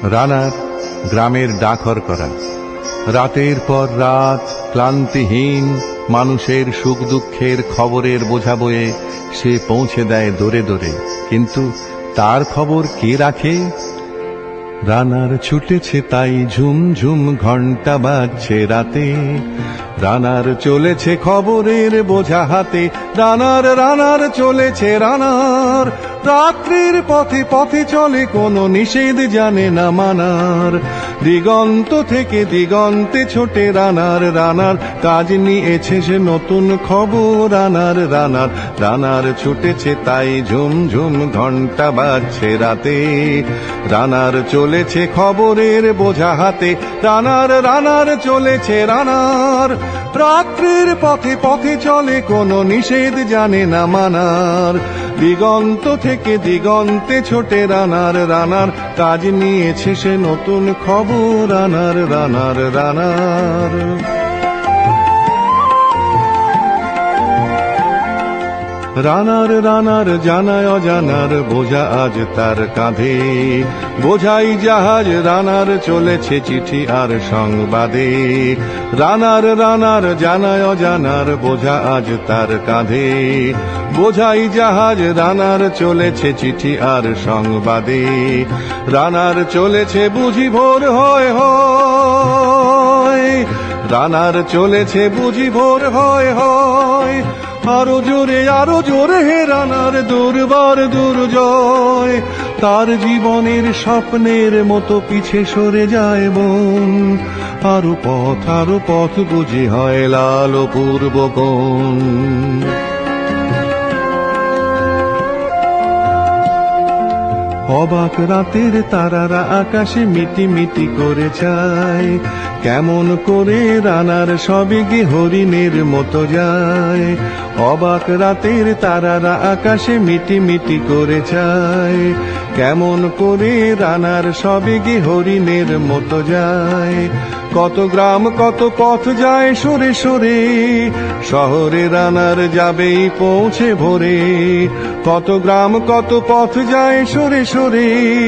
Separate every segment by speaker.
Speaker 1: রানার গ্রামের ডাকর করা। রাতের পর রাত ক্লান্তিহীন মানুষের সুখ দুঃখের খবরের বোঝা বয়ে সে পৌঁছে দেয় দোরে দোরে। কিন্তু তার খবর কে রাখে? রানার ছুটেছে তাই ঝুম ঝুম ঘন্টা বাজছে রাতে। রানার চলেছে খবরের বোঝা হাতে। রানার রানার চলেছে রানার। রাত্রির পথে পথে চলে কোনো নিষেধ জানে না মানার। দিগন্ত থেকে দিগন্তে ছোটে রানার। রানার কাজ নিয়েছে সে নতুন খবর। রানার রানার রানার ছুটেছে তাই ঝুম ঝুম ঘন্টা বাজছে রাতে। রানার চলেছে খবরের বোঝা হাতে। রানার রানার চলেছে রানার। রাত্রির পথে পথে চলে কোনো নিষেধ জানে না মানার। দিগন্ত থেকে দিগন্তে ছোটে রানার। রানার কাজ নিয়েছে সে নতুন খবর। রানার রানার রানার। রানার রানার জানায় অজানার বোঝা আজ তার কাঁধে। বোঝাই জাহাজ রানার চলেছে চিঠি আর সংবাদে। রানার রানার জানায় অজানার বোঝা আজ তার কাঁধে। বোঝাই জাহাজ রানার চলেছে চিঠি আর সংবাদে। রানার চলেছে বুঝি ভোর হয় হয়। রানার চলেছে বুঝি ভোর হয় হয়। আরো জোরে হে রানার দুর্বার দুর্জয়। তার জীবনের স্বপ্নের মতো পিছে সরে যায় বন। আরো পথ বুঝি হয় লাল পূর্ব কোণ। অবাক রাতের তারারা আকাশে মিটি মিটি করে চায়। কেমন করে রানার সবে গে হরিণের মতো যায়। অবাক রাতের তারারা আকাশে মিটি মিটি করে চায়। কেমন করে রানার সবে গে হরিণের মতো যায়। কত গ্রাম কত পথ যায় সরে সরে। শহরে রানার যাবেই পৌঁছে ভোরে। কত গ্রাম কত পথ যায় সরে সরে।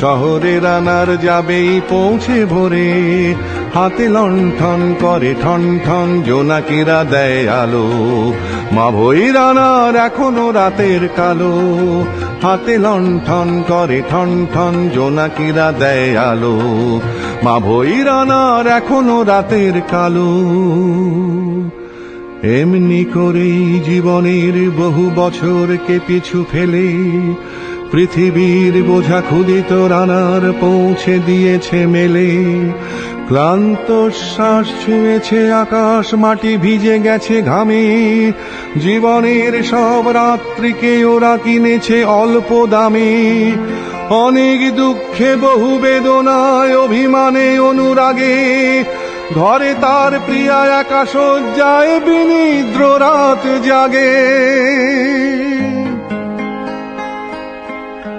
Speaker 1: শহরে রানার যাবেই পৌঁছে ভোরে। হাতে লণ্ঠন করে ঠন ঠন জোনাকিরা দেয় আলো। মা ভই রানার এখনো রাতের কালো। হাতে লণ্ঠন করে ঠন ঠন জোনাকিরা দেয় আলো। মা ভই রানার এখনো রাতের কালো। এমনি করেই জীবনের বহু বছরকে পিছু ফেলে পৃথিবীর বোঝা ক্ষুদিত রানার পৌঁছে দিয়েছে মেলে। ক্লান্ত শ্বাস ছুঁয়েছে আকাশ মাটি ভিজে গেছে ঘামে। জীবনের সব রাত্রিকে ওরা কিনেছে অল্প দামে। অনেক দুঃখে বহু বেদনায় অভিমানে অনুরাগে। ঘরে তার প্রিয়া একা শয্যায় বিনিদ্র রাত জাগে।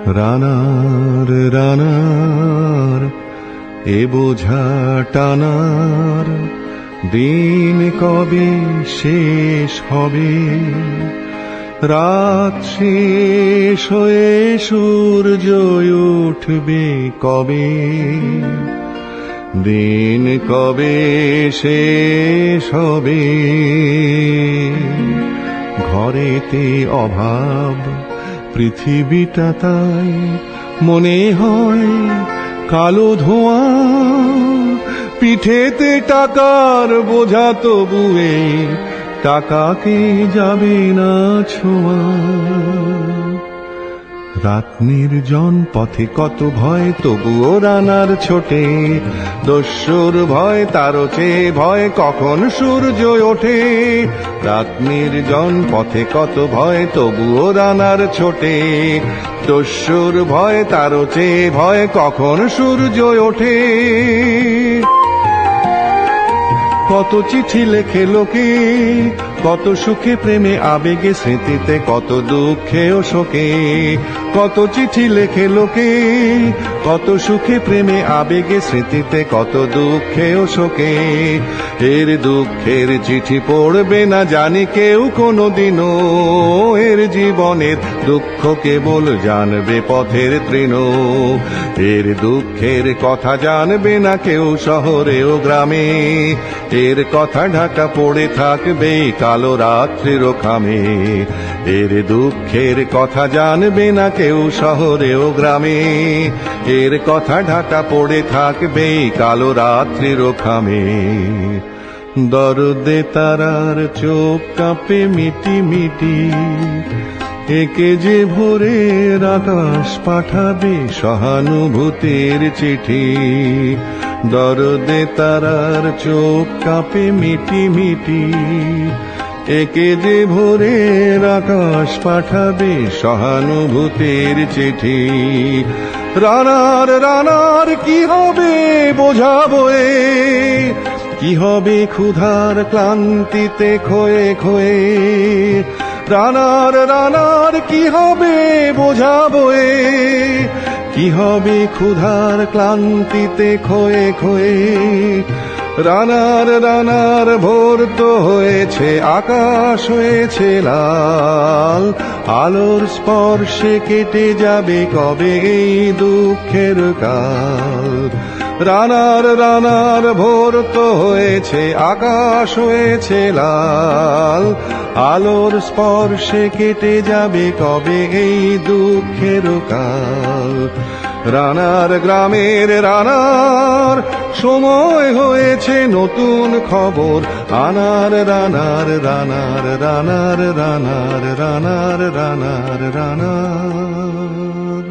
Speaker 1: রানার রানার এ বোঝা টানার দিন কবে শেষ হবে। রাত শেষ হয়ে সূর্য উঠবে কবে। দিন কবে শেষ হবে। ঘরেতে অভাব পৃথিবীটা তাই মনে হয় কালো ধোঁয়া। পিঠেতে টাকার বোঝা তবুয়ে টাকাকে যাবে না ছোঁয়া। রাত নির্জন পথে কত ভয় তবুও রানার ছোটে। দস্যুর ভয় তারও চেয়ে ভয় কখন সূর্য ওঠে। রাত নির্জন পথে কত ভয় তবুও রানার ছোটে। দস্যুর ভয় তারও চেয়ে ভয় কখন সূর্য ওঠে। কত চিঠি লেখে লোকে কত সুখে প্রেমে আবেগে স্মৃতিতে কত দুঃখে ও শোকে। কত চিঠি লেখে লোকে কত সুখে প্রেমে আবেগে স্মৃতিতে, কত দুঃখে ও শোকে। এর দুঃখের চিঠি পড়বে না জানি কেউ কোনোদিনও, এর জীবনের দুঃখ কেবল জানবে পথের তৃণ। এর দুঃখের কথা জানবে না কেউ শহরে ও গ্রামে, এর কথা ঢাকা পড়ে থাকবে কালো রাত্রির খামে। এর দুঃখের কথা জানবে না কেউ শহরে ও গ্রামে, এর কথা ঢাকা পড়ে থাকবে কালো রাত্রির খামে। দরদে তারার চোখ কাঁপে মিটি মিটি, একে যে ভোরের আকাশ পাঠাবে সহানুভূতির চিঠি। দরদে তারার চোখ কাঁপে মিটি মিটি, একে যে ভোরের আকাশ পাঠাবে সহানুভূতির চিঠি। রানার রানার কি হবে বোঝাবো, কি হবে ক্ষুধার ক্লান্তিতে খোয়ে খোয়ে। রানার রানার কি হবে বোঝাবো, কি হবে ক্ষুধার ক্লান্তিতে খোয়ে খোয়ে। রানার রানার ভোর তো হয়েছে, আকাশ হয়েছে লাল, আলোর স্পর্শে কেটে যাবে কবে এই দুঃখের কাল। রানার রানার ভোর তো হয়েছে, আকাশ হয়েছে লাল, আলোর স্পর্শে কেটে যাবে কবে এই দুঃখের কাল। রানার গ্রামের রানার সময় হয়েছে নতুন খবর আনার। রানার রানার রানার রানার রানার রানার রানার।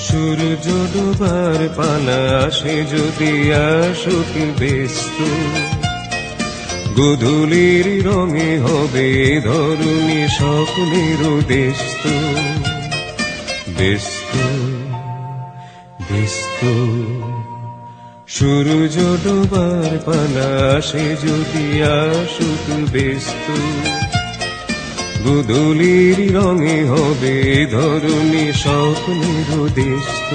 Speaker 2: সূর্য ডোবার পালা আসে যদি আসুক ব্যস্ত, গোধূলির রঙে হবে ধরুনি স্বপ্নের দেশত। ব্যস্ত ব্যস্ত সূর্য ডোবার পালা আসে যদি আসুক ব্যস্ত, গোধূলির রঙে হবে ধরুনি স্বপ্নের দেশত।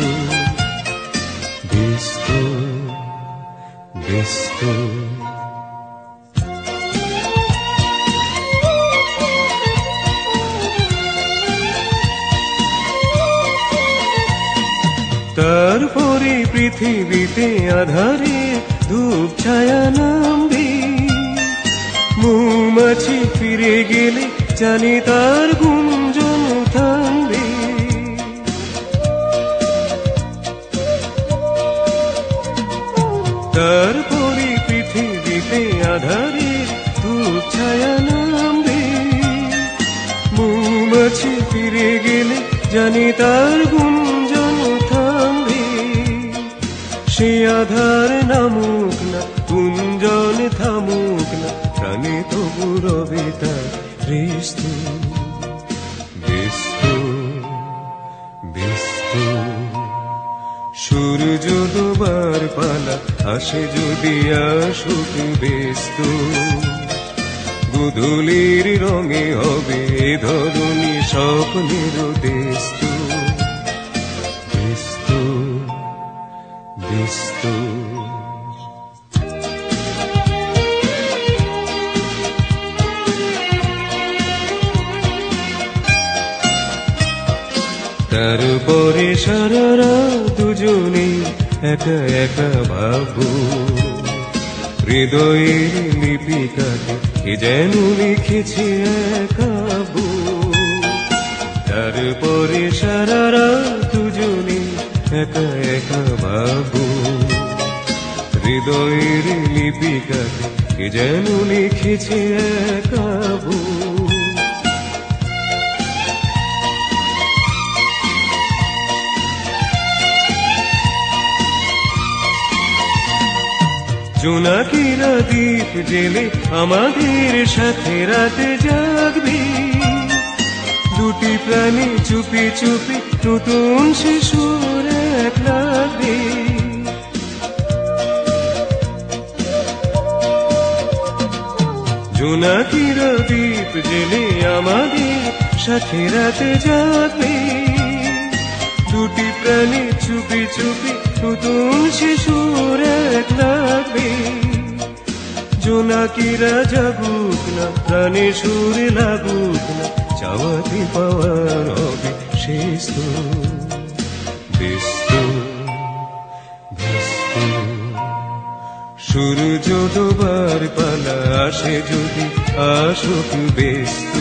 Speaker 2: ব্যস্ত ব্যস্ত তারপরে পৃথিবীতে আধারে ধূপ ছায়া নামবে, মৌমাছি ফিরে গেলে জানি তার গুঞ্জন থামবে। তারপরে পৃথিবীতে আধারে ধূপ ছায়া নামবে, মৌমাছি ফিরে গেলে জানি তার গুঞ্জন থামবে। সে আধার নামুক না, গুঞ্জন থামুক না, প্রাণে তবু রবে তার ব্যস্ত ব্যস্ত ব্যস্ত সূর্য ডোবার পালা আসে যদি আসুক ব্যস্ত, গোধূলির রঙে হবে ধরুনি স্বপ্নের দেশত। ব্যস্ত ব্যস্ত তারপরে সারারা দুজনে একা একা ভাবো, হৃদয়ের লিপিকাতে কে যেন লিখেছে একা বউ। তারপরে সারারা দুজনে একা একা ভাবো, হৃদয়ের লিপিকাতে কে যেন লিখেছে একা বউ। জোনাকিরা দ্বীপ জেলে আমাদের সাথে রাতে জাগবে, দুটি প্রাণী চুপি চুপি নতুন শিশুর এক লাগবে। জোনাকিরা দ্বীপ জেলে আমাদের সাথে রাতে যাবে। দুটি প্রাণী চুপি চুপি নতুন শিশুর এক লাগবে। জোনাকিরা জাগুক না, প্রাণে সুরে লাগুক না, চাওয়াতে পাওয়ার হবে শেষ তো ব্যস্ত ব্যস্ত। সূর্য ডোবার পালা আসে যদি আসুক ব্যস্ত।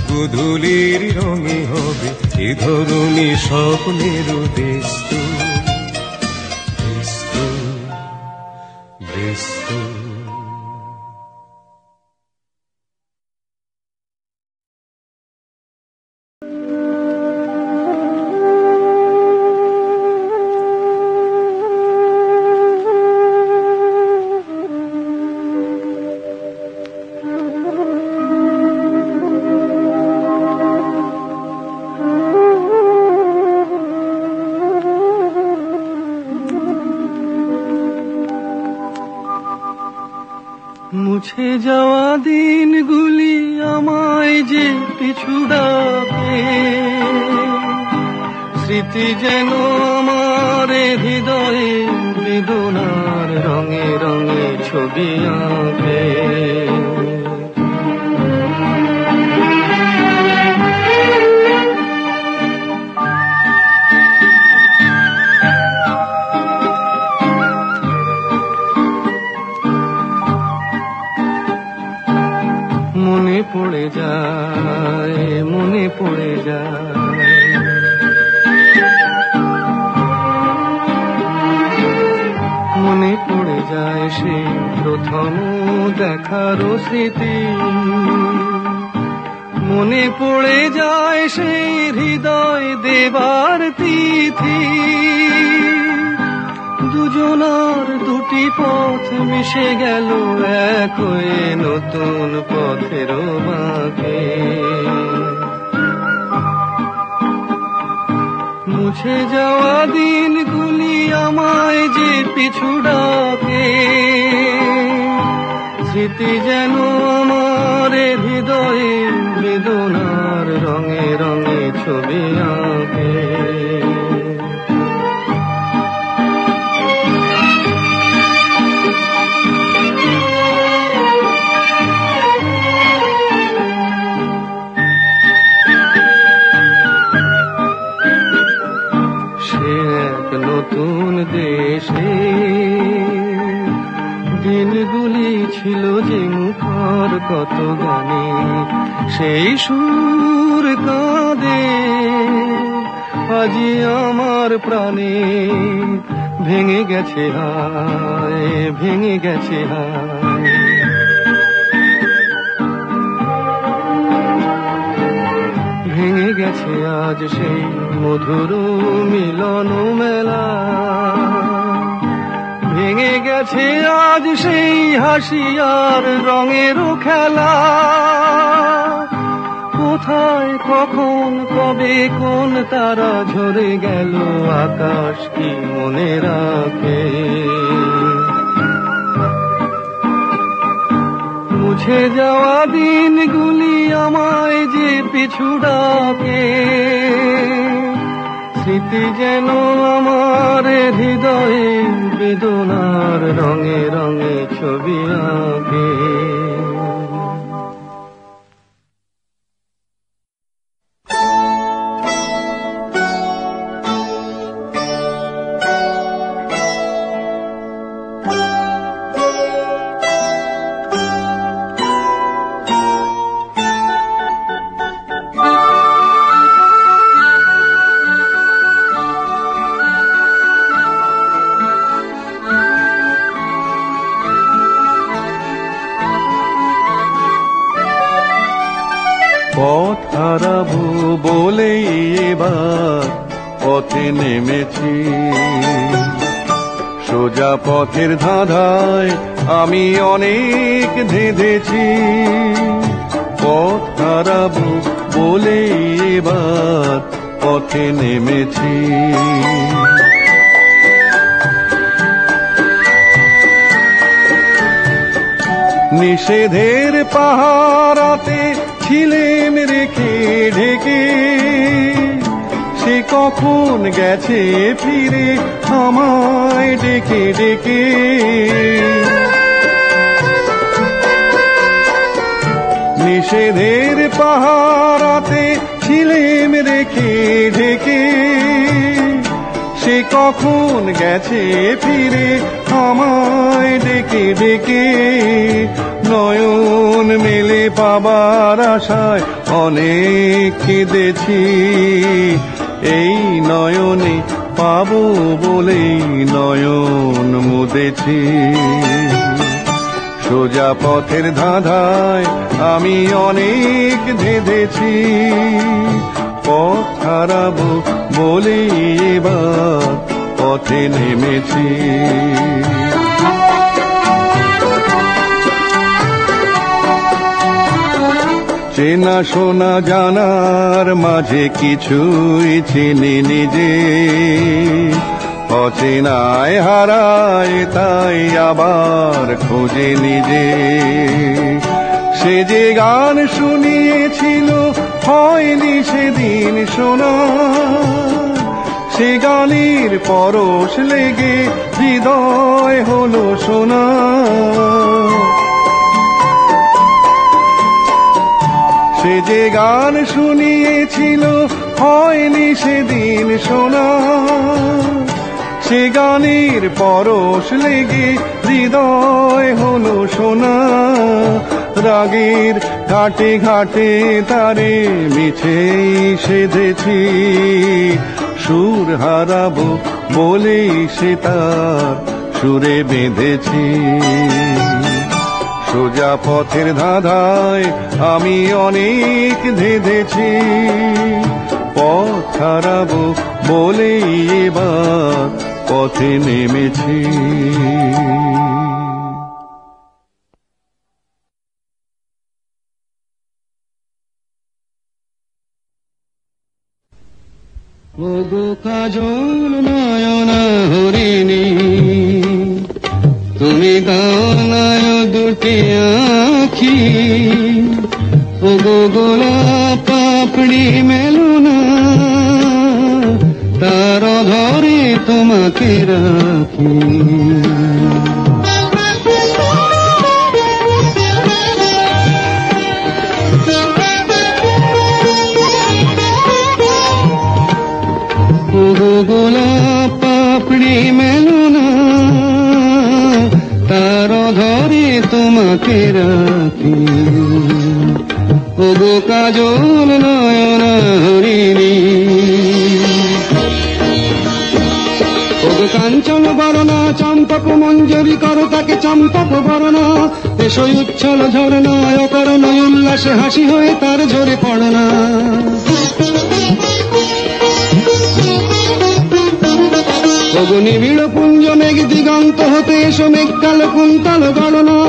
Speaker 2: গোধূলির রঙে হবে এ ধরনী স্বপ্নের ব্যস্ত ব্যস্ত ব্যস্ত।
Speaker 3: মুছে যাওয়া দিনগুলি আমায় যে পিছু ডাকে, স্মৃতি যেন আমার হৃদয়ে বেদনার রঙে রঙে ছবি আঁকে। মনে পড়ে যায়, মনে পড়ে যায়, মনে পড়ে যায় সেই প্রথম দেখার স্মৃতি। মনে পড়ে যায় সেই হৃদয় দেবার তিথি। দুজনার দুটি পথ মিশে গেল এক হয়ে নতুন পথের বাঁকে। মুছে যাওয়া দিনগুলি আমায় যে পিছু ডাকে, স্মৃতি যেন আমার হৃদয়ে বেদনার রঙে রঙে ছবি আঁকে। নতুন দেশে দিনগুলি ছিল যে মুখর কত গানে, সেই সুর কাঁদে আজি আমার প্রাণে। ভেঙে গেছে হায়, ভেঙে গেছে হায়, ভেঙে গেছে আজ সেই মধুর মিলন মেলা। ভেঙে গেছে আজ সেই হাসি আর রঙের খেলা। কোথায় কখন কবে কোন তারা ঝরে গেল আকাশ কি মনে রাখে। মুছে যাওয়া দিনগুলি আমায় যে পিছু ডাকে, স্মৃতি যেন আমার হৃদয়ে বেদনার রঙে রঙে ছবি আঁকে।
Speaker 1: পথ হারাবো বলেই এবার পথে নেমেছি। সোজা পথের ধাঁধায় আমি অনেক ধেঁধেছি। পথ হারাবো বলে এবার পথে নেমেছি। নিষেধের পাহারাতে ছিলেম রেখে ঢেকে, সে কখন গেছে ফিরে আমায় ডেকে ডেকে। নিষেধের পাহারাতে ছিলেম রেখে ঢেকে, সে কখন গেছে ফিরে আমায় ডেকে ডেকে। নয়ন মেলে পাবার আশায় অনেক কেঁদেছি, এই নয়নে পাবো বলেই নয়ন মুদেছি। সোজা পথের ধাঁধায় আমি অনেক ধেঁধেছি, পথ হারাবো বলেই এবার পথে নেমেছি। চেনা শোনা জানার মাঝে কিছুই চিনি নিজে, অচেনায় হারায় তাই আবার খোঁজে নিজে। সে যে গান শুনিয়েছিল হয়নি সেদিন শোনা, সে গানের পরশ লেগে হৃদয় হলো সোনা। সে যে গান শুনিয়েছিল হয়নি সেদিন শোনা, সে গানের পরশ লেগে হৃদয় হলো সোনা। রাগের ঘাটে ঘাটে তারে মিছেই সেধেছি, সুর হারাবো বলেই সে তার সুরে বেঁধেছি। সোজা পথের ধাঁধায় আমি অনেক ধেঁধেছি, পথ হারাবো বলেই এবার পথে নেমেছি।
Speaker 3: ওগো কাজল নয়না হরিণী, তুমি দাও নয় দুটি আখি। ওগো গোলাপ পাপড়ি মেলো না, তার ধরে তোমাকে রাখি। ওগো গোলাপ পাপড়ি মেলো না, তার ধরে তোমাকে রাখি। ওগো কাজল নয়না হরিণী, ওগো কাঞ্চন বরণা চম্পক মঞ্জরি করো তাকে চম্পক বরণা। এসো উচ্ছল ঝরনা অকরণ উল্লাসে হাসি হয়ে তার ঝরে পড়না। ওগো নিবিড় পুঞ্জ মেঘ দিগন্ত হতে এসো মেঘকাল কুন্তল গণনা।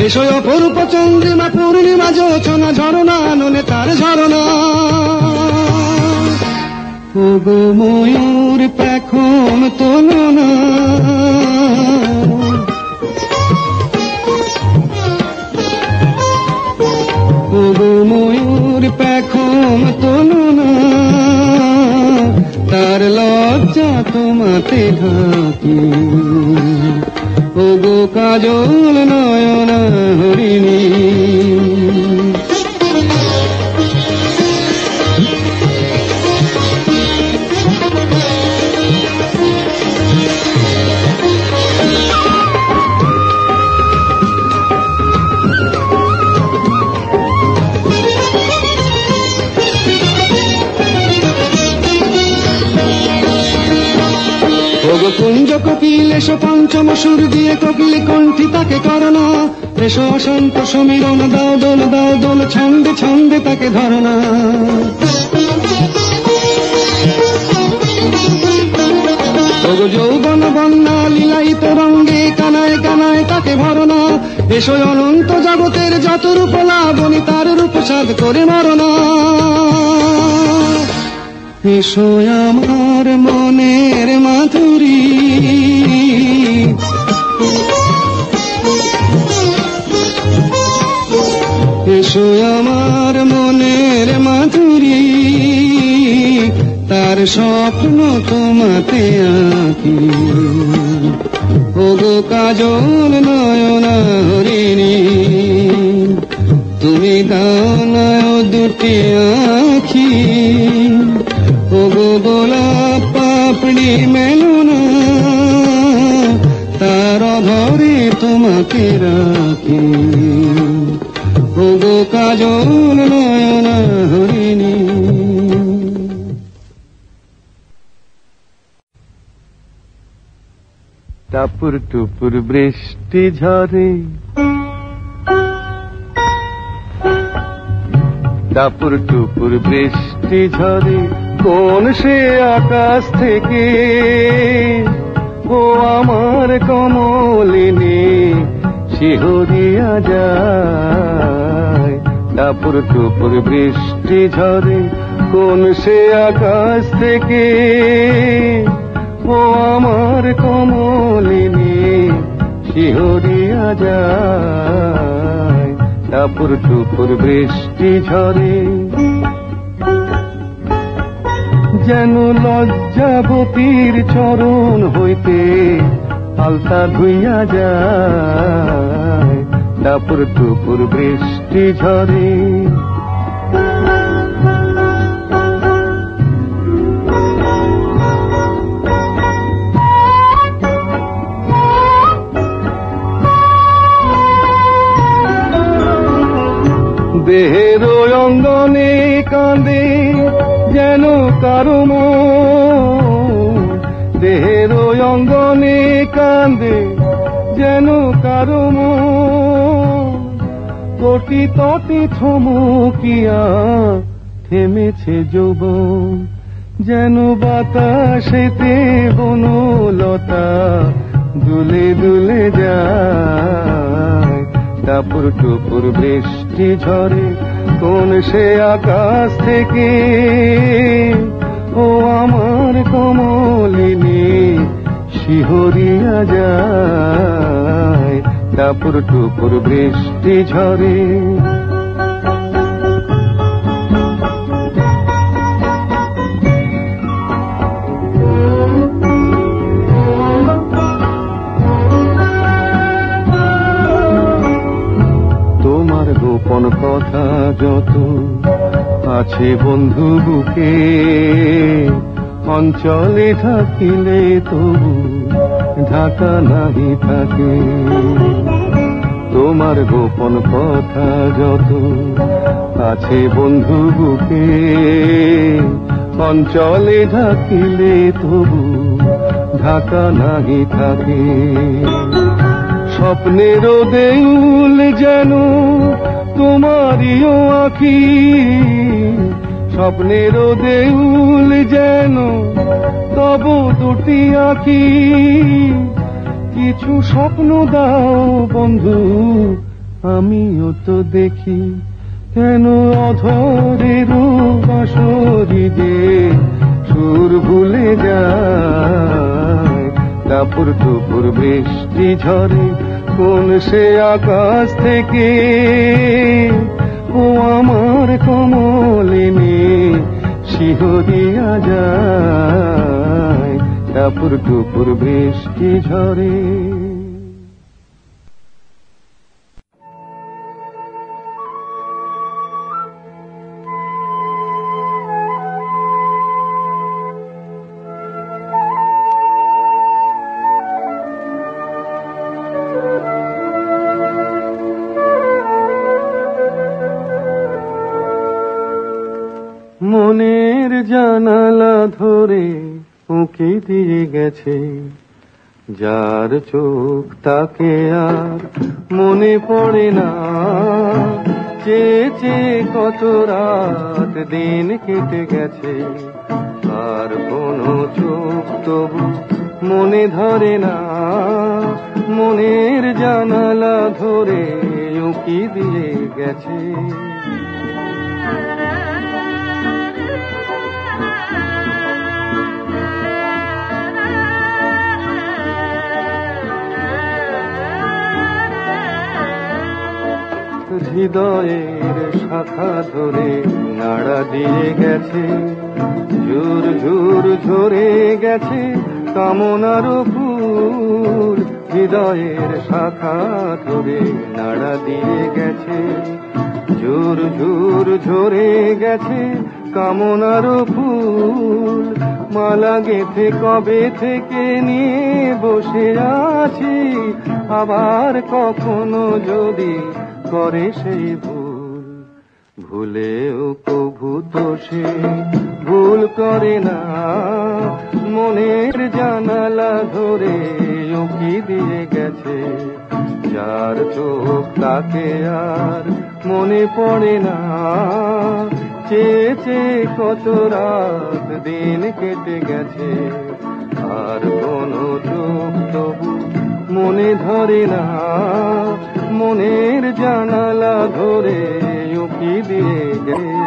Speaker 3: এসো অপরূপ চন্দ্রিমা পূর্ণিমা যোচনা ঝরনা ননে তার ঝরনা। ওগো ময়ূর পেখম তোলো না, ওগো ময়ূর পেখম তোলো না, তার লজ্জা তোমাতে ঢাকি। ওগো কাজল নয়না হরিণী, ওগো কুঞ্জ কোকিল এসো পঞ্চম সুর দিয়ে কোকিল কণ্ঠী তাকে করনা। এসো অশান্ত সমীরণ দাও দোল ছন্দে ছন্দে তাকে ধরনা। ওগো যৌবন বন্যা লীলায়িত রঙ্গে কানায় কানায় তাকে ভরনা। এসো অনন্ত জগতের যত রূপ লাবণী তার রূপ সাধ করে মরনা। এসো আমার মনের মাধুরী, এসো আমার মনের মাধুরী, তার স্বপ্ন তোমাতে আঁকি। ওগো কাজল নয়না হরিণী, তুমি দাও না দুটি আঁখি। ওগো গোলাপ পাপড়ি মেলো না, তার ধরে তোমাকে রাখি। ওগো কাজল নয়না হরিণী।
Speaker 1: টাপুর টুপুর বৃষ্টি ঝরে, টাপুর টুপুর বৃষ্টি ঝরে, কোন সে আকাশ থেকে ও আমার কমলিনী শিহরিয়া যায়। টাপুর টুপুর বৃষ্টি ঝরে, কোন সে আকাশ থেকে ও আমার কমলিনী শিহরিয়া যায়। টাপুর টুপুর বৃষ্টি ঝরে, যেন লজ্জাবতীর চরণ হইতে আলতা ধুইয়া যায়। টাপুর টুপুর বৃষ্টি ঝরে, দেহের অঙ্গনে কাঁদে যেন কারো মন, দেহের অঙ্গনে কাঁদে যেন কারো মন। তটি তটি থমকিয়া থেমেছে যৌবন, যেন বাতাসেতে বনলতা দুলে দুলে যায়। টাপুর টুপুর বৃষ্টি ঝরে, কোন সে আকাশ থেকে ও আমার কমলিনী শিহরিয়া যায়। টাপুর টুপুর বৃষ্টি ঝরে, গোপন কথা যত আছে বন্ধু বুকে, অঞ্চলে থাকিলে তবু ঢাকা নাহি থাকে। তোমার গোপন কথা যত আছে বন্ধু বুকে, অঞ্চলে থাকিলে তবু ঢাকা নাহি থাকে। স্বপ্নের দেউল যেন তোমারিও আঁখি, স্বপ্নের দেউল যেন তব দুটি আঁখি। কিছু স্বপ্ন দাও বন্ধু, আমিও তো দেখি, কেন অধরের বাঁশরি যে সুর ভুলে যায়। টাপুর টুপুর বৃষ্টি ঝরে, কোন সে আকাশ থেকে ও আমার কমলিনী শিহরিয়া যায়। টাপুর টুপুর বৃষ্টি ঝরে। মনের জানালা ধরে উঁকি দিয়ে গেছে, যার চোখ তাকে আর মনে পড়ে না। চেয়ে চেয়ে কত রাত দিন কেটে গেছে, আর কোনো চোখ তবু মনে ধরে না। মনের জানালা ধরে উঁকি দিয়ে গেছে।
Speaker 4: হৃদয়ের শাখা ধরে নাড়া দিয়ে গেছে, ঝুর ঝুর ঝরে গেছে কামনার ফুল। হৃদয়ের শাখা ধরে নাড়া দিয়ে গেছে, ঝুর ঝুর ঝরে গেছে কামনার ফুল। মালা গেঁথে কবে থেকে নিয়ে বসে আছি, আবার কখনো যদি করে সেই ভুল। ভুলেও কভু তো সে ভুল করে না, মনের জানালা ধরে উকি দিয়ে গেছে। যার চোখ তাকে আর মনে পড়ে না, চেয়ে চেয়ে কত রাত দিন কেটে গেছে। আর কোনো চোখ তবু মনে ধরে না, মনের জানালা ধরে উকি দিয়ে গেছে।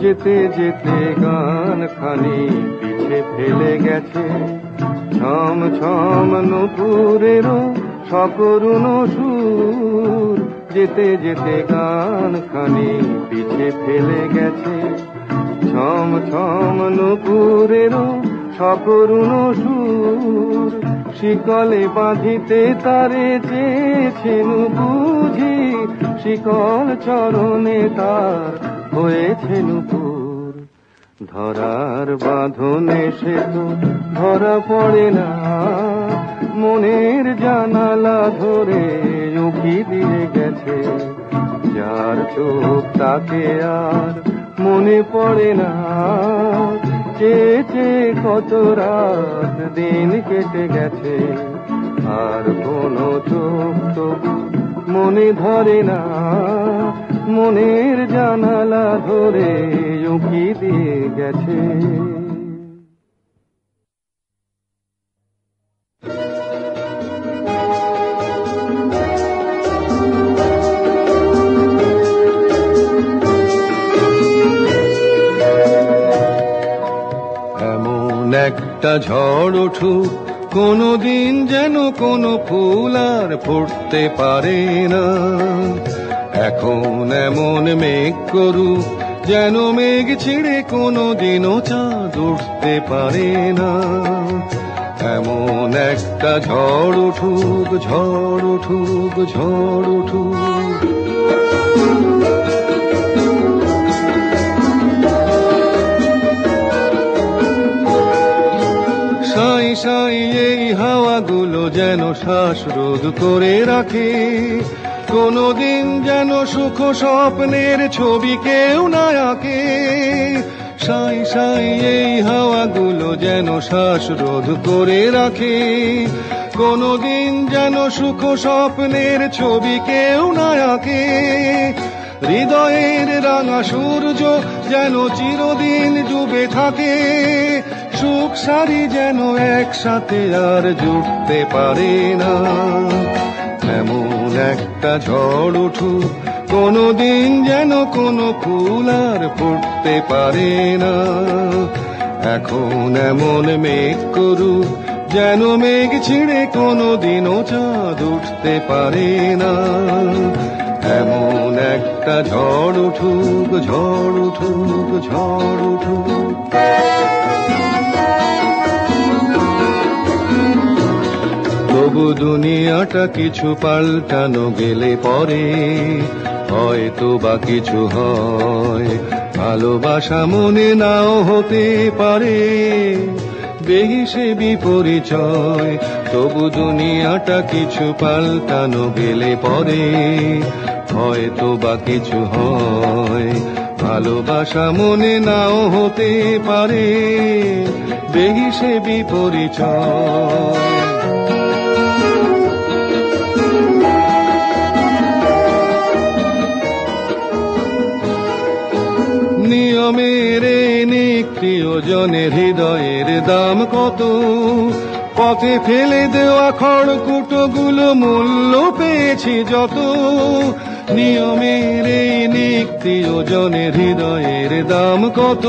Speaker 4: যেতে যেতে গান খানি পিছে ফেলে গেছে, ছম ছম নূপুরেরও সকরুণ সুর। যেতে যেতে গান খানি পিছে ফেলে গেছে, ছম ছম নূপুরেরও সকরুণ সুর। শিকলে বাঁধিতে তারে চেয়েছেন বুঝি, শিকল চরণে তার হয়েছে নূপুর। ধরার বাঁধনে সে তো ধরা পড়ে না, মনের জানালা ধরে উকি দিয়ে গেছে। যার চোখ তাকে আর মনে পড়ে না, চেয়ে চেয়ে কত রাত দিন কেটে গেছে। আর কোনো চোখ তবু মনে ধরে না, মনের জানালা ধরে উকি দিয়ে গেছে।
Speaker 1: এমন একটা ঝড় উঠুক কোনদিন যেন কোনো ফুল আর ফুটতে পারে না। এখন এমন মেঘ করুক যেন মেঘ ছিঁড়ে কোনদিনও চাঁদ উঠতে পারে না। এমন একটা ঝড় উঠুক, ঝড় উঠুক, ঝড় উঠুক। সাই সাই এই হাওয়াগুলো যেন শ্বাসরোধ করে রাখে, কোনদিন যেন সুখ স্বপ্নের ছবি কেউ না আঁকে। সাই সাই এই হাওয়াগুলো যেন শ্বাসরোধ করে রাখে, কোনদিন যেন সুখ স্বপ্নের ছবি কেউ না আঁকে। হৃদয়ের রাঙা সূর্য যেন চিরদিন ডুবে থাকে, সুখ সারি যেন একসাথে আর জুটতে পারে না। এমন একটা ঝড় উঠুক কোনদিন যেন কোনো ফুল আর ফুটতে পারে না। এখন এমন মেঘ করুক যেন মেঘ ছিঁড়ে কোনদিনও চাঁদ উঠতে পারে না। এমন একটা ঝড় উঠুক, ঝড় উঠুক, ঝড় উঠুক। তবু দুনিয়াটা কিছু পাল্টানো গেলে পরে হয়তো বা কিছু হয়। ভালোবাসা মনে নাও হতে পারে বেহিসে বিপরিচয়। তবু দুনিয়াটা কিছু পাল্টানো গেলে পরে হয়তো বা কিছু হয়। ভালোবাসা মনে নাও হতে পারে বেহিসে বিপরিচয়। নিয়মের নিক্রিয়
Speaker 4: ওজনের হৃদয়ের দাম কত, পথে ফেলে দেওয়া খড়কুটোগুলো মূল্য পেয়েছি যত। নিয়মের এই নিক্তি ওজনের হৃদয়ের দাম কত,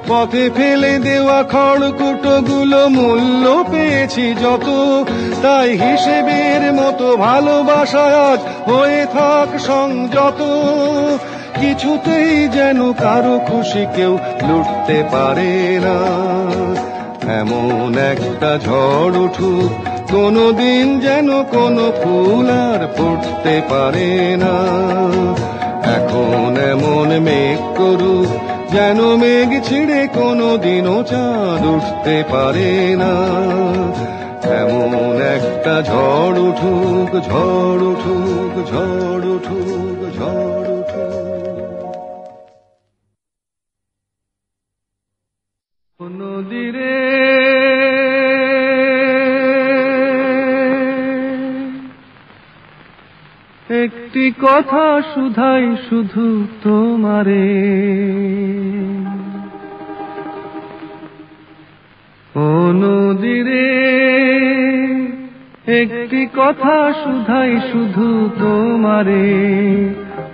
Speaker 4: পথে ফেলে দেওয়া খড়কুটোগুলো মূল্য পেয়েছি যত। তাই হিসেবের মতো ভালোবাসা আজ হয়ে থাক সংযত, কিছুতেই যেন কারো খুশি কেউ লুটতে পারে না। এমন একটা ঝড় উঠুক কোনোদিন যেন কোনো ফুল আর ফুটতে পারে না। এখন এমন মেঘ করুক যেন মেঘ ছিঁড়ে কোনোদিনও চাঁদ উঠতে পারে না। এমন একটা ঝড় উঠুক, ঝড় উঠুক, ঝড় উঠুক, ঝড় উঠুক। নদীরে একটি কথা শুধাই শুধু তোমারে, ও নদীরে একটি কথা শুধাই শুধু তোমারে।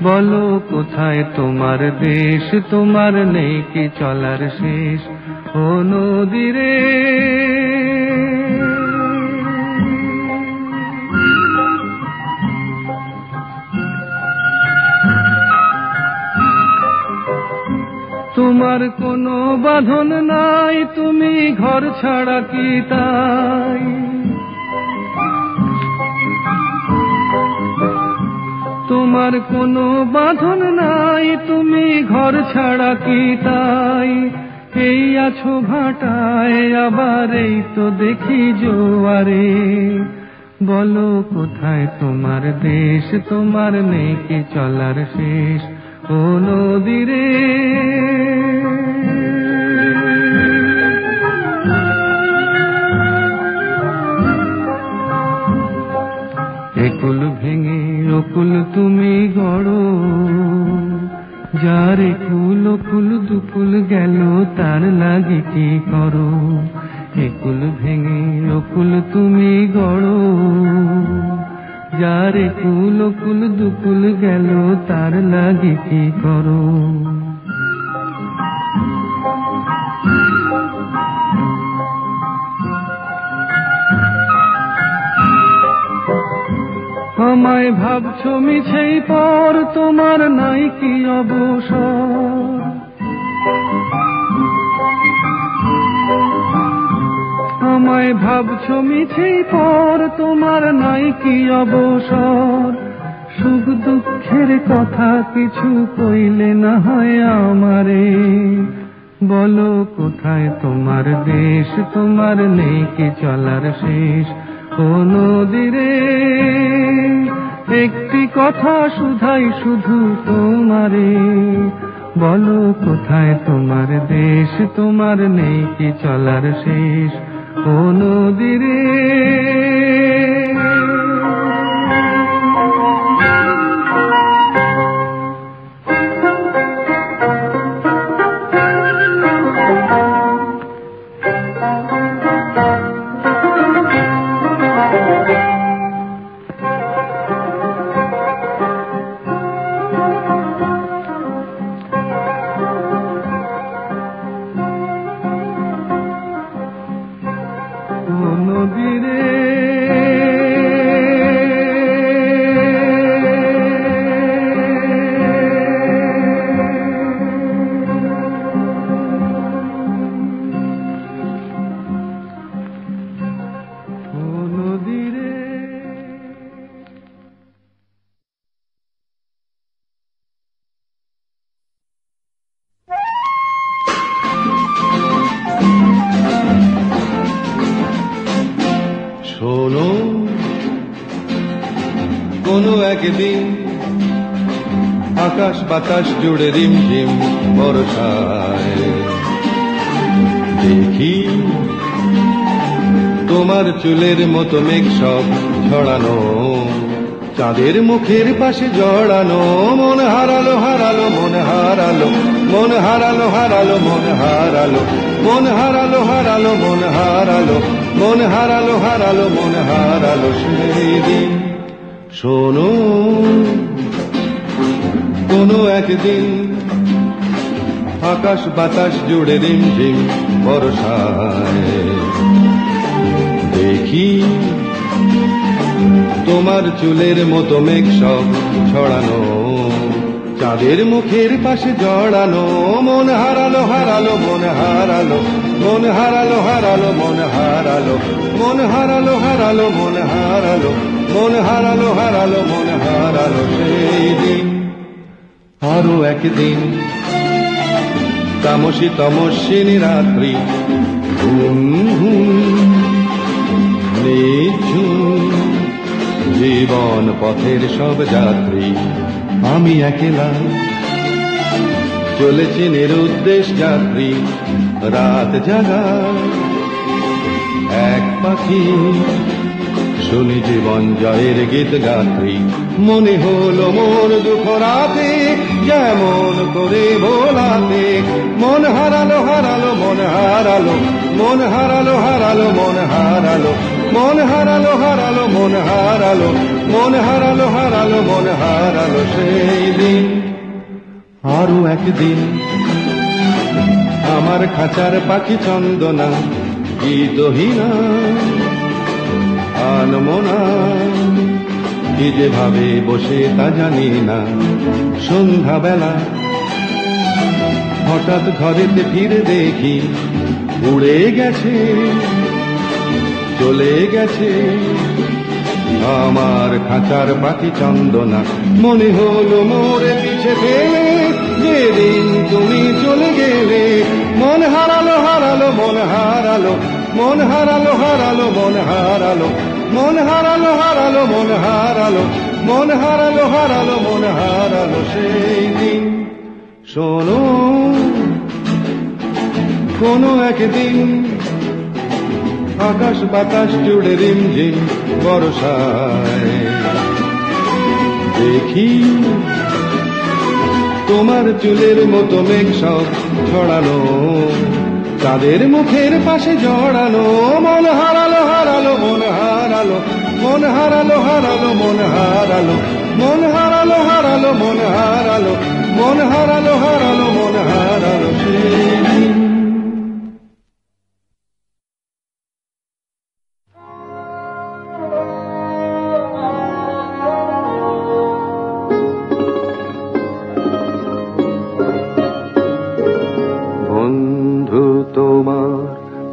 Speaker 4: বলো কোথায় তোমার দেশ, তোমার নেই কি চলার শেষ, ও নদীরে। তোমার কোনো বাঁধন নাই, তুমি ঘর ছাড়া কি তাই। তোমার কোনো বাঁধন নাই, তুমি ঘর ছাড়া কি তাই। এই আছো ভাটায়, আবার এই তো দেখি জোয়ারে। বলো কোথায় তোমার দেশ, তোমার নেই কি চলার শেষ, ও নদীরে। একুল ভেঙে অকুল তুমি গড়ো, যার একুল অকুল দুকুল গেল তার লাগে কি করো। একুল ভেঙে অকুল তুমি গড়ো, যার একুল অকুল দুকুল গেল তার লাগে কি করো। আমায় ভাবছো মিছেই পর, তোমার নাই কি অবসর। আমায় ভাবছো মিছেই পর, তোমার নাই কি অবসর। সুখ দুঃখের কথা কিছু কইলে না হয় আমারে। বলো কোথায় তোমার দেশ, তোমার নেই কি চলার শেষ, ও নদীরে। একটি কথা শুধাই শুধু তোমারে। বলো কোথায় তোমার দেশ, তোমার নেই কি চলার শেষ, ও নদীরে। শোনো, কোনো একদিন আকাশ বাতাস জুড়ে রিমঝিম বর্ষায় দেখি তোমার চুলের মতো মেঘ সব ছড়ানো।
Speaker 3: চাঁদের মুখের পাশে জড়ানো মন হারালো হারালো মন হারালো মন হারালো হারালো মন হারালো মন হারালো হারালো মন হারালো মন হারালো হারালো মন হারালো সেই দিন। শোনো কোনো একদিন আকাশ বাতাস জুড়ে রিমঝিম বর্ষায় দেখি তোমার চুলের মতো মেঘ সব ছড়ানো চাঁদের মুখের পাশে জড়ানো মন হারালো হারালো মন হারালো মন হারালো হারালো মন হারালো মন হারালো হারালো মন হারালো মন হারালো হারালো মন হারালো সেই দিন। আরো একদিন তামসী তমস্বিনী রাত্রি ঘুম ঘুম নিঝুম জীবন পথের সব যাত্রী আমি একলা চলেছি নিরুদ্দেশ যাত্রী রাত জাগা এক পাখি শুনি জীবন জয়ের গীত গাত্রী মনে হলো মোর দুঃখ রাতে যেমন করে ভোলাতে মন হারালো হারালো মন হারালো মন হারালো হারালো মন হারালো মন হারালো হারালো মন হারালো মন হারালো হারালো মন হারালো সেই দিন। আরো একদিন আমার খাঁচার পাখি চন্দনা গীতহীনা আনমনা কি যে ভাবে বসে তা জানি না সন্ধ্যাবেলা হঠাৎ ঘরেতে ফিরে দেখি উড়ে গেছে চলে গেছে আমার খাঁচার পাখি চন্দনা মনে হলো মোরে পিছে ফেলে যেদিন তুমি চলে গেলে মন হারালো হারালো মন হারালো মন হারালো হারালো মন হারালো মন হারালো হারালো মন হারালো মন হারালো হারালো মন হারালো সেই দিন। শোনো কোনো একদিন আকাশ বাতাস জুড়ে রিমঝিম বর্ষায় দেখি তোমার চুলের মতো মেঘ সব ছড়ানো চাঁদের মুখের পাশে জড়ানো মন হারালো হারালো মন হারালো মন হারালো হারালো মন হারালো মন হারালো হারালো মন হারালো মন হারালো হারালো মন হারালো সেই দিন।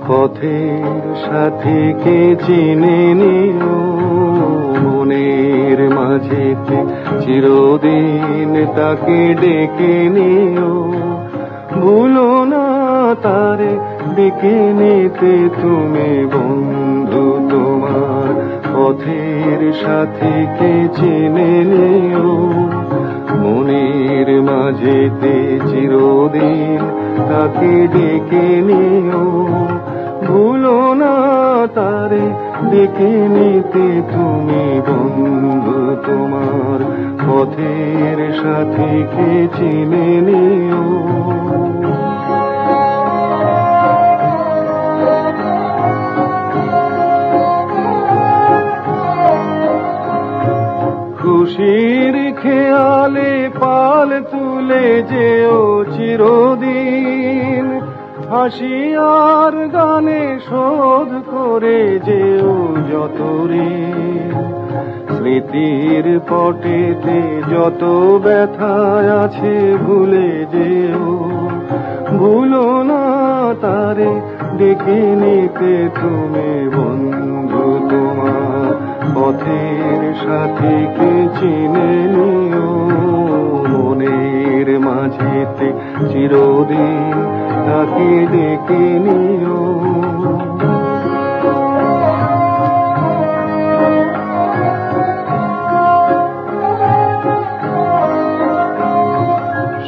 Speaker 3: পথের সাথীকে চিনে নিও মনের মাঝেতে চিরদিন তাকে ডেকে নিও ভুলো না তারে ডেকে নিতে তুমি বন্ধু তোমার পথের সাথীকে চিনে নিও মনের মাঝেতে চিরদিন তাকে ডেকে নিও ভুলো না তারে ডেকে নিতে তুমি বন্ধু তোমার পথের সাথীকে চিনে নিও। খুশির খেয়ালে পাল তুলে যেও চিরদিন হাসি আর গানে শোধ করে যেও যত ঋণ স্মৃতির পটেতে যত ব্যথা আছে ভুলে যেও ভুলো না তারে ডেকে নিতে তুমি বন্ধু তোমার পথের সাথীকে চিনে নিও মনের মাঝেতে চিরদিন তাকে ডেকে নিও।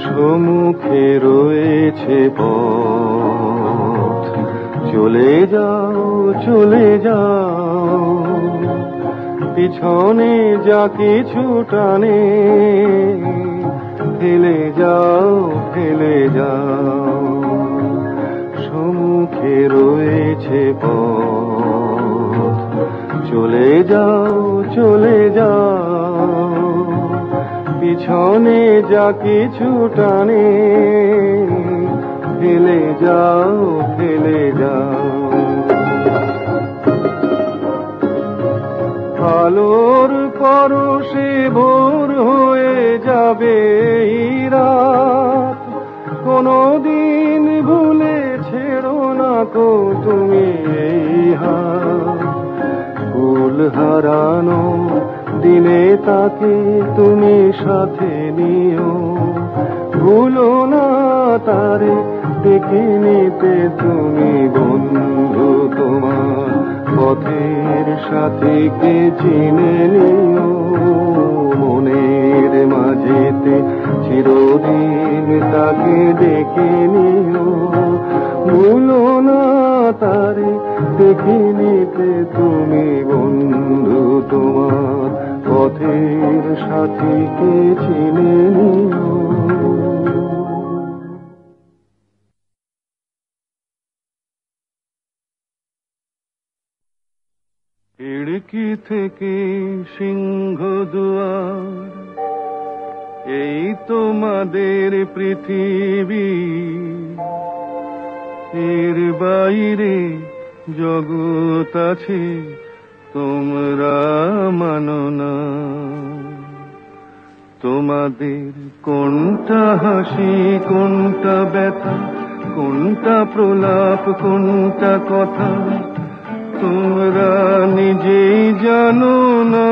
Speaker 3: সম্মুখে রয়েছে পথ চলে যাও চলে যাও পিছনে যা কিছু টানে ফেলে যাও ফেলে যাও, সম্মুখে রয়েছে পথ, চলে যাও চলে যাও, পিছনে যা কিছু টানে ফেলে যাও ফেলে যাও। আলোর পরশে ভোর হয়ে যাবে এই রাত, কোনদিন ভুলে ছেড়ো না কো তুমি এই হাত। কুল হারানো দিনে তাকে তুমি সাথে নিও, ভুলো না তারে দেখে নিতে তুমি বন্ধু তোমার পথের সাথীকে চিনে নিও। মনের মাঝেতে চিরদিন তাকে ডেকে নিও, ভুলো না তারে দেখে নিতে তুমি বন্ধু তোমার পথের সাথীকে চিনে নিও। খিড়কি থেকে সিংহ দুয়ার, এই তোমাদের পৃথিবী, এর বাইরে জগৎ আছে তোমরা মানো না। তোমাদের কোনটা হাসি কোনটা ব্যথা, কোনটা প্রলাপ কোনটা কথা, তোমরা নিজেই জানো না।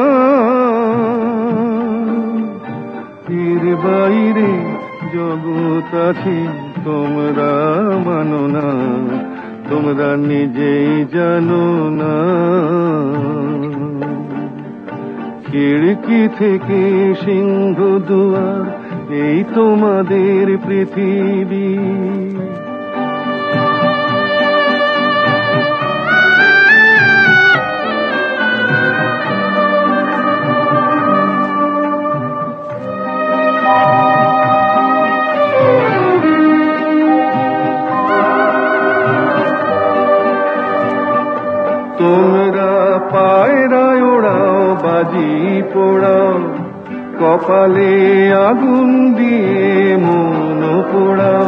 Speaker 3: এর বাইরে জগৎ আছে তোমরা মানো না, তোমরা নিজেই জানো না। খিড়কি থেকে সিংহ দুয়ার, এই তোমাদের পৃথিবী। তোমরা পায়রায় ওড়াও বাজি পোড়াও, কপালে আগুন দিয়ে মন পোড়াও।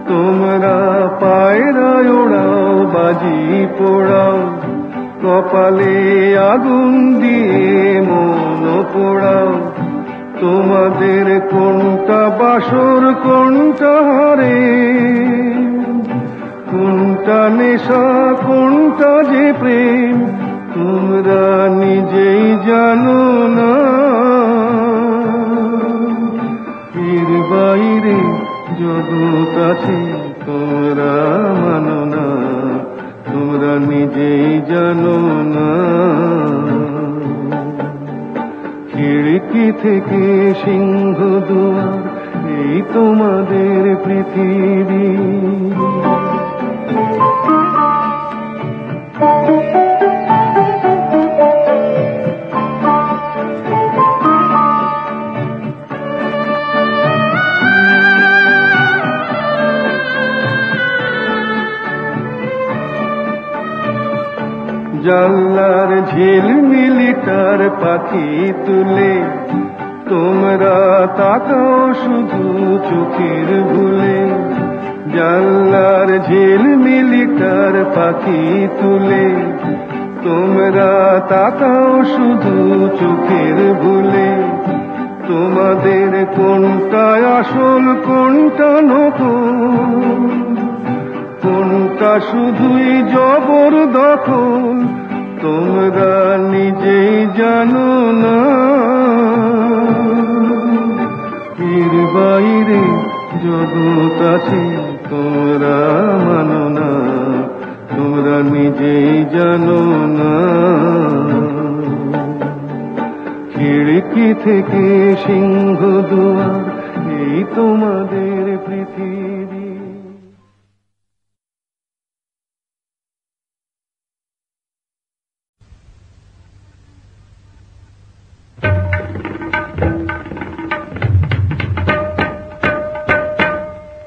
Speaker 3: তোমরা পায়রায় ওড়াও বাজি পোড়াও, কপালে আগুন দিয়ে মন পোড়াও। তোমাদের কোনটা বাসর কোনটা হারে, কোনটা নেশা কোনটা যে প্রেম, তোমরা নিজেই জানো না। এর বাইরে জগৎ আছে তোমরা মানো না, তোমরা নিজেই জানো না। খিড়কি থেকে সিংহ দুয়ার, এই তোমাদের পৃথিবী। জানলার ঝিলমিলিটার পাখি তুলে, তোমরা তাকাও শুধু চোখের ভুলে। জানলার ঝিলমিলিটার পাখি তুলে, তোমরা তাকাও শুধু চোখের ভুলে। তোমাদের কোনটা আসল কোনটা নকল, কোনটা শুধুই জবরদখল, তোমরা নিজেই জানো না। এর বাইরে জগৎ আছে তোমরা মানো না, তোমরা নিজেই জানো না। খিড়কি থেকে সিংহ দুয়ার, এই তোমাদের পৃথিবী।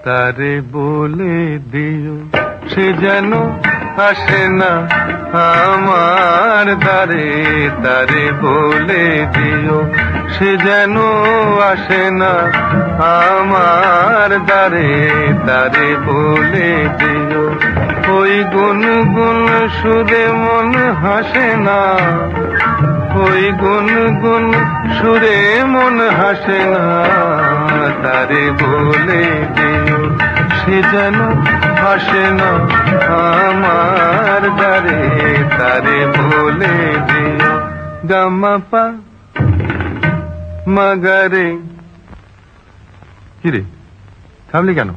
Speaker 1: তারে বলে দিও সে যেন আসে না আমার দ্বারে, তারে বলে দিও সে যেন আসে না আমার দ্বারে, তারে বলে দিও। ওই গুনগুন সুরে মন হাসে না, ওই গুনগুন সুরে মন হাসে না, তারে বলে দিও সে যেন আসে না আমার দ্বারে, তারে বলে দিও। গামাপা মাগারে। কিরে থামলি কেন?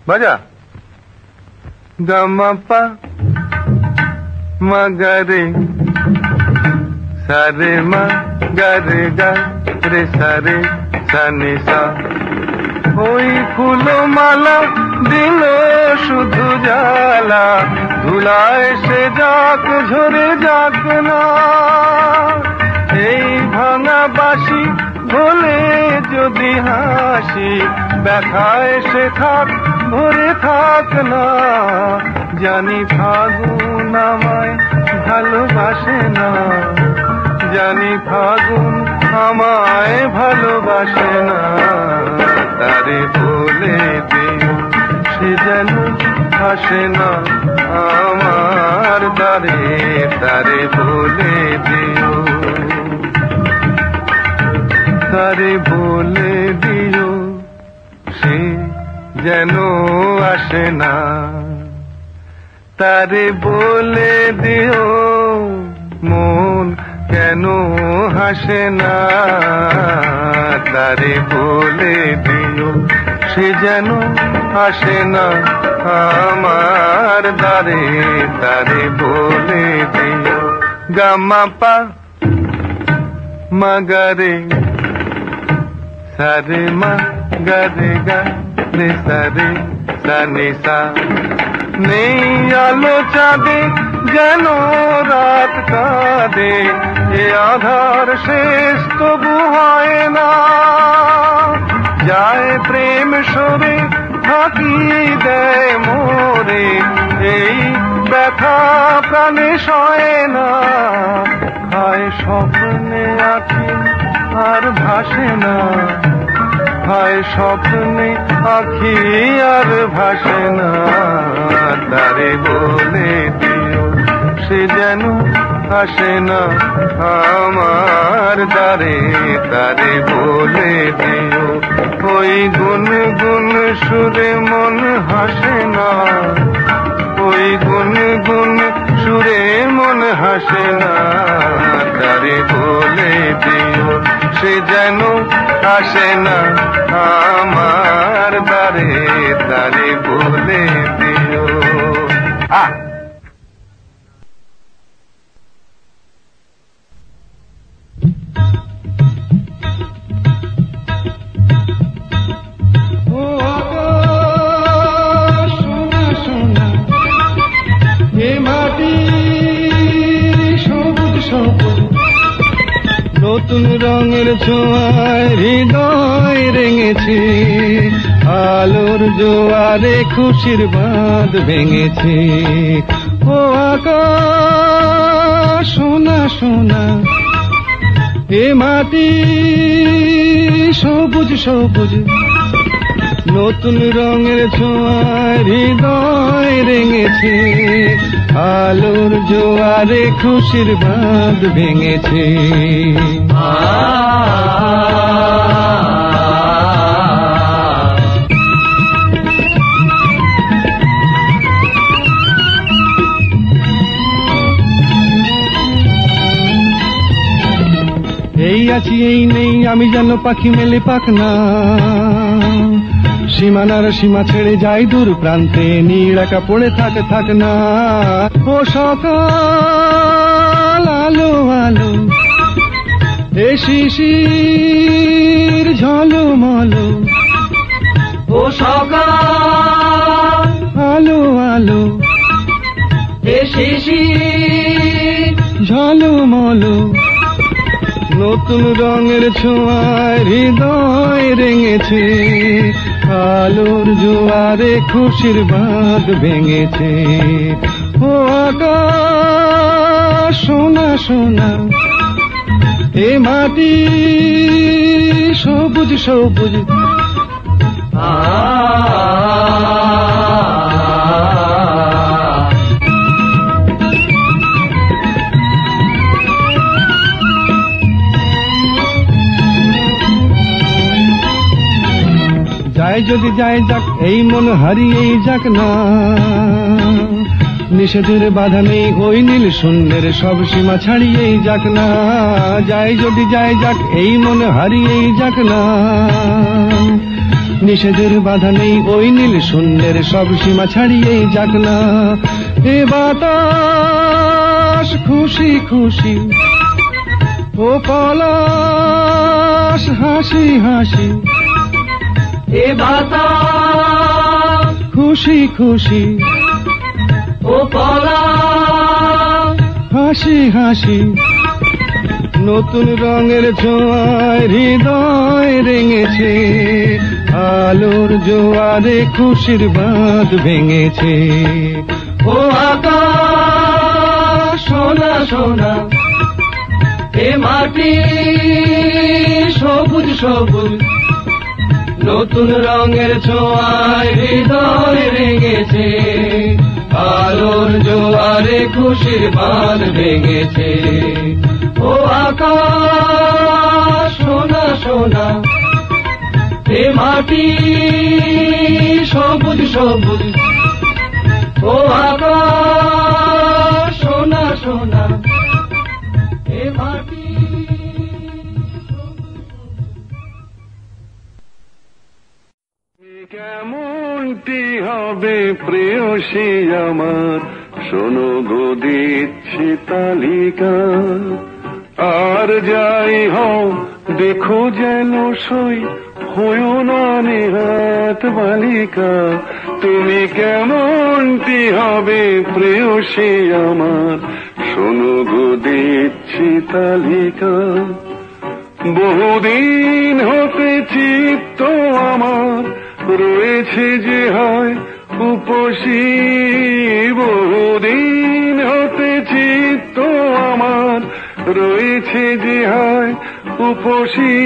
Speaker 1: বাজা। গামাপা মাগারে সারে মা গারে গা রে সারে সানে সা। ওই ফুলো মালা দিল শুধু জ্বালা, ধুলায় সে যাক ঝরে যাক না। এই ভাঙা বাঁশি ভোলে যদি হাসি, ব্যথায় সে থাক ভরে থাক না। জানি ফাগুন আমায় ভালোবাসে না, জানি ফাগুন আমায় ভালোবাসে না, তারে বলে দিও সে যেন আসে না আমার দ্বারে, তারে বলে দিও, তারে বলে দিও সে যেন আসে না, তারে বলে দিও মন কেন হাসে না, তারে বলে দিও সে যেন আসে না আমার দ্বারে, তারে বলে দিও। গামাপা মাগারে সারে মা গারে গা রে সারে সানে সা। নেই আলো চাঁদে যেন রাত কাঁদে, এ আধার শেষ তবু হয় না। যায় প্রেম সরে ফাঁকি দেয় মোরে, এই ব্যথা প্রাণে সয় না। খায় স্বপ্নে আঁখি আর ভাসে না, খায় স্বপ্নে আঁখি আর ভাসে না, তারে বলে দিও সে যেন আসে না আমার দ্বারে, তারে বলে দিও। ওই গুনগুন সুরে মন হাসে না, ওই গুনগুন সুরে মন হাসে না, তারে বলে দিও সে যেন আসে না আমার দ্বারে, তারে বলে দিও।
Speaker 3: নতুন রঙের ছোঁয়ায় হৃদয় রেঙেছে, আলোর জোয়ারে খুশির বাঁধ ভেঙেছে। ও আকাশ সোনা সোনা, এ মাটি সবুজ সবুজ, নতুন রঙের ছোঁয়ায় হৃদয় রেঙেছে, আলোর জোয়ারে খুশির বাঁধ ভেঙেছে। এই আছি এই নেই আমি যেন পাখি মেলে পাখনা, সীমানার সীমা ছেড়ে যাই দূর প্রান্তে, নীল একা পড়ে থাক থাক না। ও সকাল আলো আলো, এ শিশির ঝলমলো, ও সকাল আলো আলো, এ শিশির ঝলমলো, নতুন রঙের ছোঁয়ায় হৃদয় রেঙেছে, আলোর জোয়ারে খুশির বাঁধ ভেঙেছে। ও আকাশ সোনা সোনা, এ মাটি সবুজ সবুজ। যায় যদি যায় যাক, এই মন হারিয়েই যাক না, নিষেধের বাধা নেই ওই নীল শূন্যের সব সীমা ছাড়িয়েই যাক না। যায় যদি যায় যাক, এই মন হারিয়েই যাক না, নিষেধের বাধা নেই ওই নীল শূন্যের সব সীমা ছাড়িয়েই যাক না। এ বাতাস খুশি খুশি, ও পলাশ হাসি হাসি।
Speaker 2: এ বাতাস
Speaker 3: খুশি খুশি,
Speaker 2: ও পলাশ
Speaker 3: হাসি হাসি। নতুন রঙের ছোঁয়ায় হৃদয় রেঙেছে, আলোর জোয়ারে খুশির বাঁধ ভেঙেছে।
Speaker 2: ও আকাশ সোনা সোনা, এ মাটি সবুজ সবুজ। নতুন রঙের ছোঁয়ায় হৃদয় রেঙেছে, আলোর জোয়ারে খুশির বাঁধ ভেঙেছে। ও আকাশ সোনা সোনা, এ মাটি সবুজ সবুজ। ও আকাশ সোনা সোনা, এ মাটি
Speaker 1: কেমনটি হবে প্রেয়সী আমার, শোনো গো দিচ্ছি তালিকা। আর যাই হও দেখো যেন সই, হয়ো না নেহাত বালিকা। তুমি কেমনটি হবে প্রেয়সী আমার, শোনো গো দিচ্ছি তালিকা। বহুদিন হতে চিত্ত আমার রয়েছে যে হয় উপসী, বহুদিন হতে চিত্ত আমার রয়েছে যে হয় উপসী।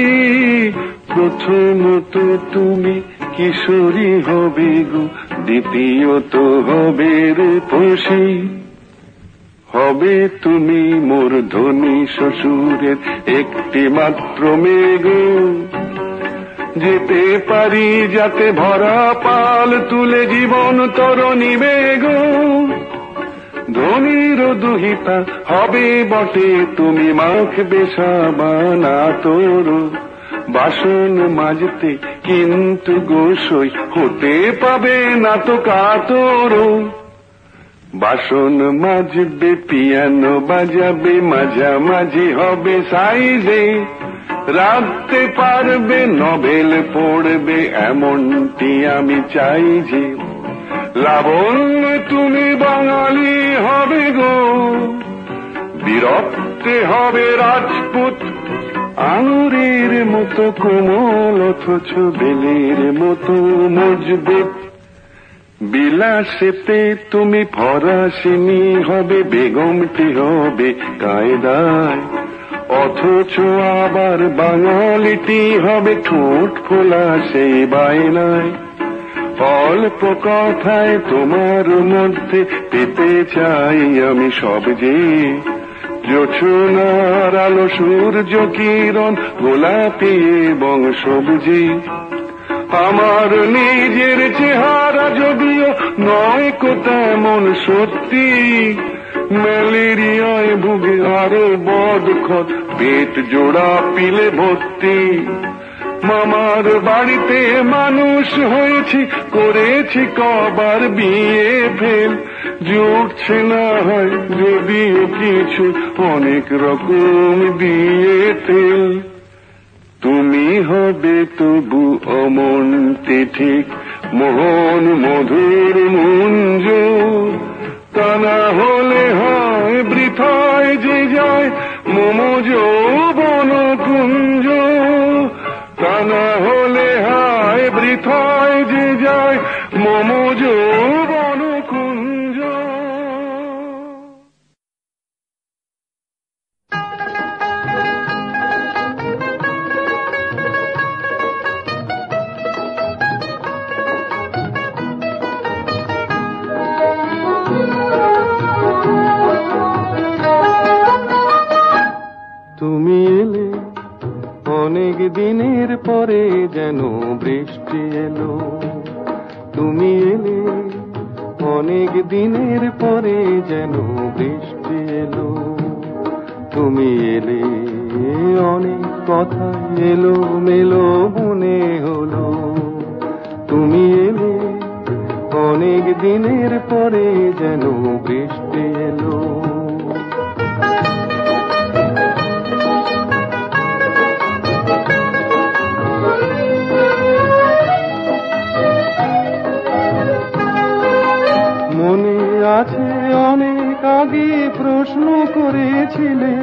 Speaker 1: প্রথমত তুমি কিশোরী হবে গো, দ্বিতীয়ত হবে রূপসী। হবে তুমি মোর ধনী শ্বশুরের একটি মাত্র মেয়ে গো, যেতে পারি যাতে ভরা পাল তুলে জীবন তরণী বেগো। ধনীর দুহিতা হবে বটে তুমি, মাখবে সাবান আতর বাসন মাজতে, কিন্তু গোসই হতে পাবে না তো কাতর। বাসন মাজবে, পিয়ানো বাজাবে, মাঝামাঝি হবে সাইজে, রাখতে পারবে নভেল পড়বে, এমনটি আমি চাই যে। লাবণ্য তুমি বাঙালি হবে গো, বিরক্তে হবে রাজপুত। আঙুরের মতো কোমল অথচ বেলের মতো মজবুত। বিলাসেতে তুমি ফরাসিনী হবে, বেগমটি হবে কায়দায়, অথচ আবার বাঙালিটি হবে ঠোঁট খোলা সেই বায়নায়। অল্প কথায় তোমার মধ্যে পেতে চাই আমি সব যে, জোছনার আলো সূর্য কিরণ গোলাপি এবং সবুজি। আমার নিজের চেহারা যদিও নয় কো তেমন সত্যি, ম্যালেরিয়ায় ভুগে আরো বদখত, পেট জোড়া পিলে ভর্তি। মামার বাড়িতে মানুষ হয়েছি, করেছি কবার বিয়ে ফেল, জুটছে না হয় যদিও কিছু অনেক রকম দিয়ে তেল। তুমি হবে তবু অমনটি ঠিক, মোহন মধুর মুঞ্জ। তা না হলে হয় বৃথায় যে যায় মমজ বনকুঞ্জ। তা না হলে হয় বৃথায়
Speaker 2: ভ্রমজ বনকুঞ্জ।
Speaker 3: তুমি এলে অনেক দিনের পরে যেন বৃষ্টি এলো, তুমি এলে অনেক দিনের পরে যেন বৃষ্টি এলো, তুমি এলে অনেক কথা এলো মেলো মনে হলো, তুমি এলে অনেক দিনের পরে যেন বৃষ্টি এলো। মনে আছে অনেক আগে প্রশ্ন করেছিলে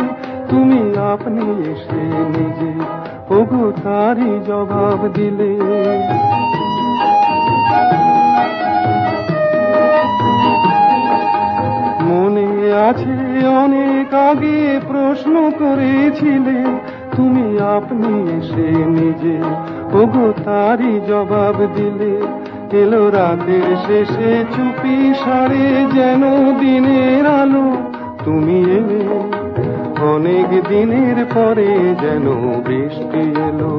Speaker 3: তুমি, আপনি এসে নিজে ওগো তারই জবাব দিলে। মনে আছে অনেক আগে প্রশ্ন করেছিলে তুমি, আপনি এসে নিজে ওগো তারই জবাব দিলে। এলো রাতের শেষে চুপি সারে যেন দিনের আলো, তুমি এলে অনেক দিনের পরে যেন বৃষ্টি এলো।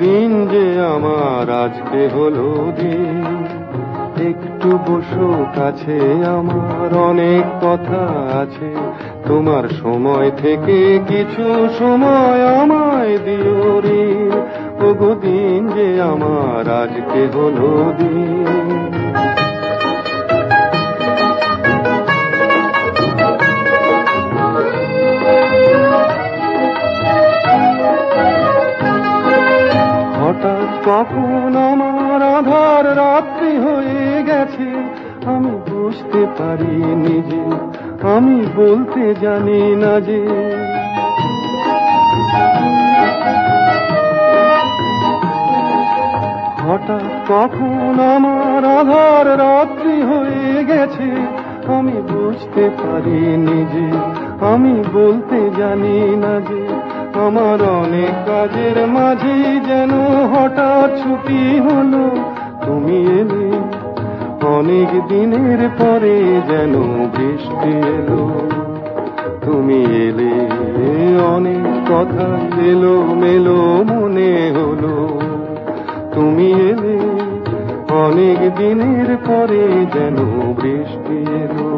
Speaker 3: দিন যে আমার আজকে হলো দিন, একটু বসো কাছে, আমার অনেক কথা আছে, তোমার সময় থেকে কিছু সময় আমায় দিও রে। ওগো দিন যে আমার আজকে হলো দিন। হঠাৎ কখন আমার আধার রাত্রি হয়ে গেছে, আমি বুঝতে পারি নিজে, আমি বলতে জানি না যে। হঠাৎ কখন আমার আধার রাত্রি হয়ে গেছে, আমি বুঝতে পারি নিজে, আমি বলতে জানি না যে। আমার অনেক কাজের মাঝে যেন হঠাৎ ছুটি হলো, তুমি এলে অনেক দিনের পরে যেন বৃষ্টি এলো, তুমি এলে অনেক কথা এলো মেলো মনে হলো, তুমি এলে অনেক দিনের পরে যেন বৃষ্টি এলো।